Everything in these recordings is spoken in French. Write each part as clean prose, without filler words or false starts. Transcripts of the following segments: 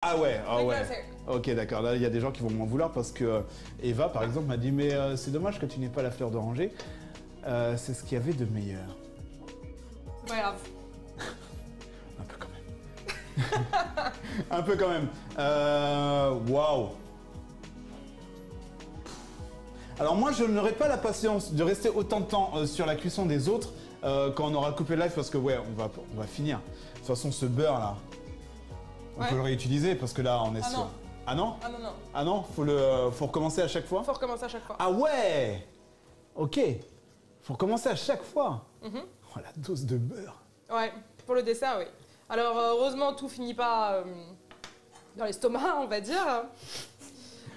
Ah ouais, ah ouais. Déglacé. Ok, d'accord. Là, il y a des gens qui vont m'en vouloir parce que Eva, par exemple, m'a dit mais c'est dommage que tu n'aies pas la fleur d'oranger. C'est ce qu'il y avait de meilleur. C'est pas grave. Un peu quand même. Un peu quand même. Waouh. Alors moi, je n'aurai pas la patience de rester autant de temps sur la cuisson des autres quand on aura coupé le live parce que ouais, on va finir. De toute façon, ce beurre là, on peut le réutiliser parce que là, on est sûr. Non. Ah non? Ah non, non. Ah non? Faut recommencer à chaque fois? Faut recommencer à chaque fois. Ah ouais! Ok. Faut recommencer à chaque fois. Oh, la dose de beurre. Ouais, pour le dessert, oui. Alors, heureusement, tout finit pas dans l'estomac, on va dire.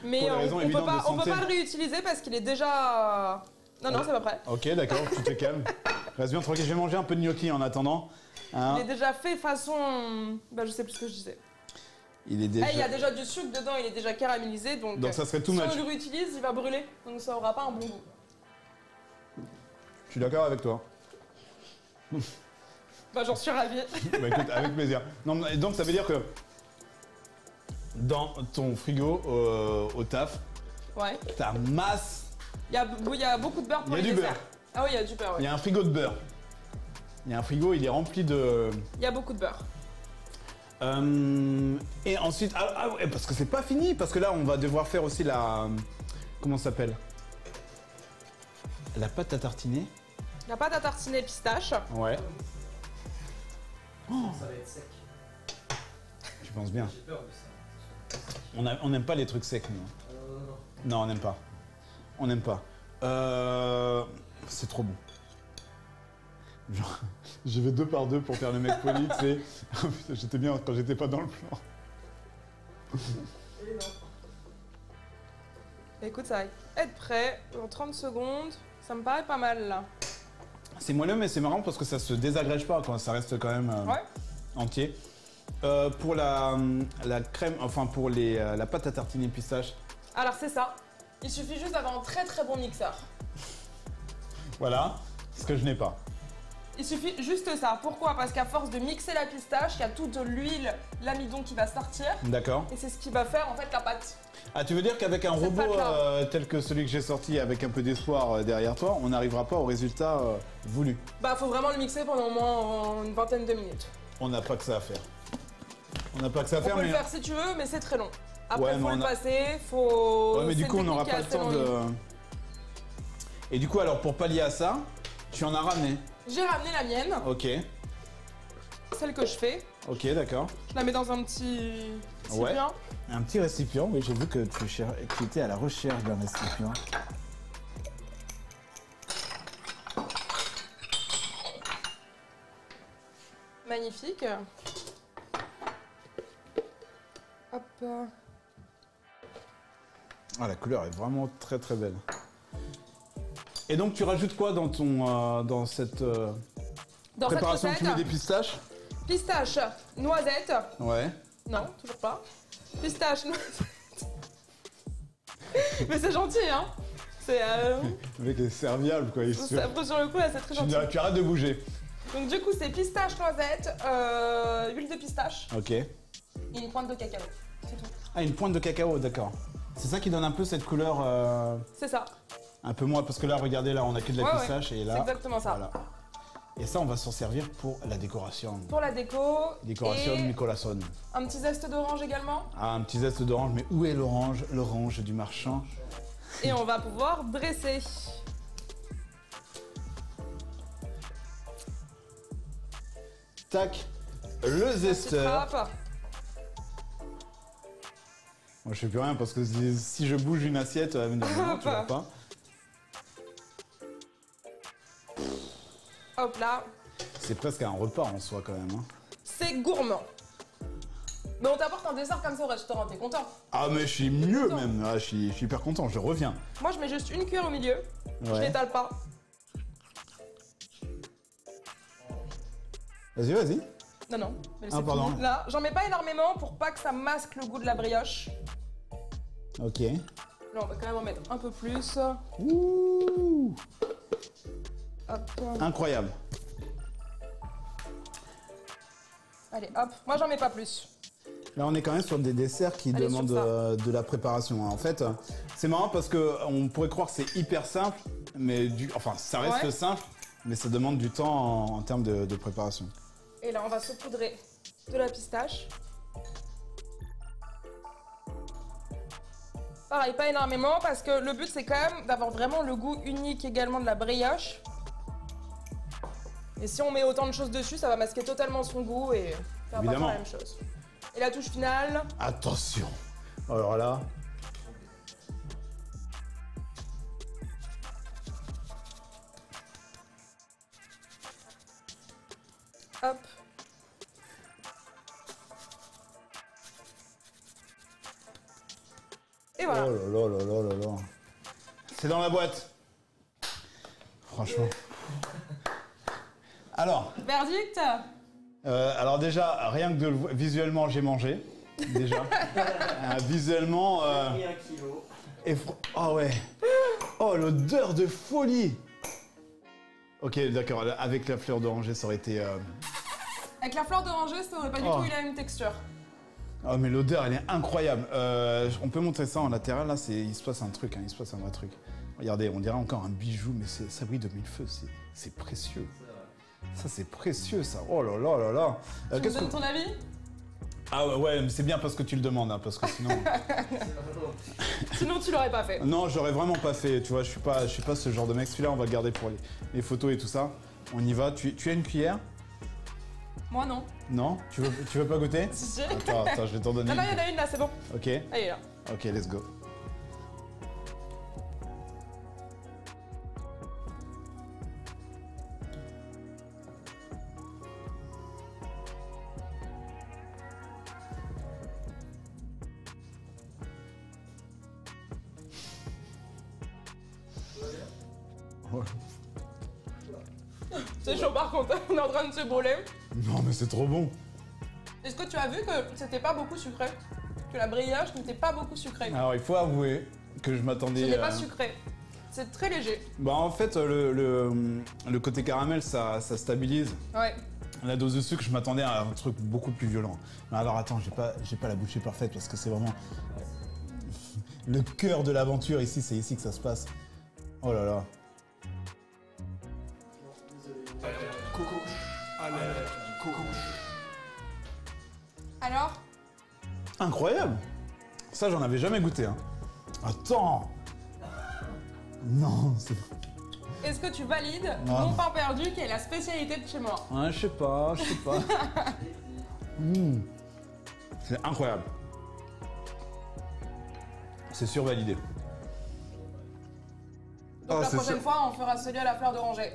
Mais on peut pas le réutiliser parce qu'il est déjà... Non, non, c'est pas prêt. Ok, d'accord, tu te calmes. Reste bien tranquille, je vais manger un peu de gnocchi en attendant. Hein. Il est déjà fait façon... Bah, je sais plus ce que je disais. Il est déjà... il y a déjà du sucre dedans, il est déjà caramélisé, donc ça serait tout si match. on le réutilise, il va brûler, donc ça aura pas un bon goût. Je suis d'accord avec toi. Bah, j'en suis ravie. Bah écoute, avec plaisir. Non, donc ça veut dire que dans ton frigo au taf, Ouais. ta masse... Il y a beaucoup de beurre pour les desserts. beurre. Ah oui, il y a du beurre, Il y ouais. a un frigo de beurre. Il y a un frigo, il est rempli de... Il y a beaucoup de beurre. Et ensuite, ouais, parce que c'est pas fini, parce que là on va devoir faire aussi la... Comment ça s'appelle? La pâte à tartiner. La pâte à tartiner pistache. Ouais. Ça va être sec. Tu penses bien. J'ai peur de ça. On n'aime pas les trucs secs, nous. Non. Non, on n'aime pas. On n'aime pas. C'est trop bon. Genre, j'y vais 2 par 2 pour faire le mec poli, tu sais. J'étais bien quand j'étais pas dans le plan. Et non. Écoute, ça va être prêt dans 30 secondes. Ça me paraît pas mal, là. C'est moelleux, mais c'est marrant parce que ça se désagrège pas, quoi. Ça reste quand même Ouais. entier. Pour la crème, enfin pour la pâte à tartiner pistache, Alors, c'est ça. Il suffit juste d'avoir un très très bon mixeur. voilà, ce que je n'ai pas. Il suffit juste ça. Pourquoi? Parce qu'à force de mixer la pistache, il y a toute l'huile, l'amidon qui va sortir. D'accord. Et c'est ce qui va faire en fait la pâte. Ah, tu veux dire qu'avec un Cette robot pâte-là. tel que celui que j'ai sorti avec un peu d'espoir derrière toi, on n'arrivera pas au résultat voulu. Bah, faut vraiment le mixer pendant au moins une vingtaine de minutes. On n'a pas que ça à faire. On n'a pas que ça à faire, On peut mais... le faire si tu veux, mais c'est très long. Après, Ouais, faut mais le passer, faut... Ouais, mais du c'est coup, une on n'aura technique pas le qui est temps assez de... Et du coup, alors, pour pallier à ça, tu en as ramené. longue. J'ai ramené la mienne, Ok. celle que je fais. Ok, d'accord. Je la mets dans un petit... Ouais. récipient. Un petit récipient, oui, j'ai vu que tu étais à la recherche d'un récipient. Magnifique. Hop. Ah, la couleur est vraiment très très belle. Et donc, tu rajoutes quoi dans ton dans cette Dans préparation? cette Tu mets recette, des pistaches? pistache, noisette. Ouais. Non, toujours pas. Pistache, noisette. Mais c'est gentil, hein. C'est... Le mec est serviable, quoi. Il se... Sur le coup, là, c'est très gentil. Tu arrêtes de bouger. Donc du coup, c'est pistache, noisette, huile de pistache Ok. et une pointe de cacao. C'est tout. Ah, une pointe de cacao, d'accord. C'est ça qui donne un peu cette couleur C'est ça. un peu moins, parce que là, regardez, là, on a que de la Ouais, pistache et là... c'est exactement ça. Voilà. Et ça, on va s'en servir pour la décoration. Pour la déco. Décoration et Nicolason. un petit zeste d'orange également. Ah, un petit zeste d'orange, mais où est l'orange? L'orange du marchand. Et on va pouvoir dresser. Tac, le zesteur. Trappe. Moi, je fais plus rien parce que si je bouge une assiette, elle va me dire non, tu vois pas. Hop là. C'est presque un repas en soi quand même. Hein. C'est gourmand. Mais on t'apporte un dessert comme ça au restaurant, t'es content? Ah, mais je suis mieux même. Ah, je suis hyper content, je reviens. Moi, je mets juste une cuillère au milieu. Je l'étale pas. Vas-y, vas-y. Non, non. Mais Ah, c'est pardon. fini. Là, j'en mets pas énormément pour pas que ça masque le goût de la brioche. Ok. Là, on va quand même en mettre un peu plus. Ouh. Hop. Incroyable. Allez, hop. Moi, j'en mets pas plus. Là, on est quand même sur des desserts qui Allez, demandent de la préparation. En fait, c'est marrant parce qu'on pourrait croire que c'est hyper simple, mais enfin, ça reste simple, mais ça demande du temps en termes de préparation. Et là, on va saupoudrer de la pistache. Pareil, pas énormément, parce que le but, c'est quand même d'avoir vraiment le goût unique également de la brioche. Et si on met autant de choses dessus, ça va masquer totalement son goût et ça va pas faire la même chose. Et la touche finale. Attention. Alors là. Hop. Et voilà. Oh là là là là là. C'est dans la boîte. Franchement. Alors. Verdict. Alors déjà, rien que visuellement, j'ai mangé. Déjà. Visuellement. J'ai pris 1 kilo. Oh ouais. Oh, l'odeur de folie. Ok, d'accord. Avec la fleur d'oranger, ça aurait été. Avec la fleur d'oranger, ça aurait pas du tout eu la même texture. Oh, mais l'odeur, elle est incroyable. On peut montrer ça en latéral, là, il se passe un truc, hein, il se passe un vrai truc. Regardez, on dirait encore un bijou, mais ça brille de mille feux, c'est précieux. Ça, c'est précieux, ça. Oh là là là là. Tu me donnes ton avis? Ah ouais, mais c'est bien parce que tu le demandes, hein, parce que sinon... Sinon, tu l'aurais pas fait. Non, j'aurais vraiment pas fait, tu vois, je suis pas ce genre de mec. Celui-là, on va le garder pour les photos et tout ça. On y va. Tu as une cuillère? Moi, non. Non? Tu veux pas goûter? Si. Attends, je vais t'en donner. Non, il y en a une là, c'est bon. Ok. Allez, là. Ok, let's go. Ouais. C'est chaud par contre, on est en train de se brûler. Non, mais c'est trop bon. Est-ce que tu as vu que c'était pas beaucoup sucré? Que la brioche n'était pas beaucoup sucrée? Alors, il faut avouer que je m'attendais... Ce n'est pas sucré. C'est très léger. Bah, en fait, le côté caramel, ça stabilise. Ouais. La dose de sucre, je m'attendais à un truc beaucoup plus violent. Mais alors, attends, j'ai pas la bouchée parfaite parce que c'est vraiment... Le cœur de l'aventure ici, c'est ici que ça se passe. Oh là là. Coco. Allez, coco. Alors? Incroyable. Ça, j'en avais jamais goûté. Hein. Attends. Non, c'est... Est-ce que tu valides Non. mon pain perdu qui est la spécialité de chez moi? Ouais, je sais pas. C'est incroyable. C'est survalidé. Donc la prochaine fois, on fera celui à la fleur d'oranger.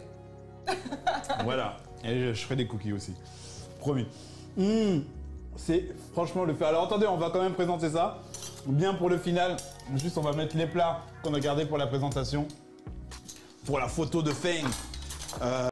Voilà. Et je ferai des cookies aussi. Promis. C'est franchement le fait. Alors attendez, on va quand même présenter ça. Bien pour le final. Juste, on va mettre les plats qu'on a gardés pour la présentation. Pour la photo de Feng.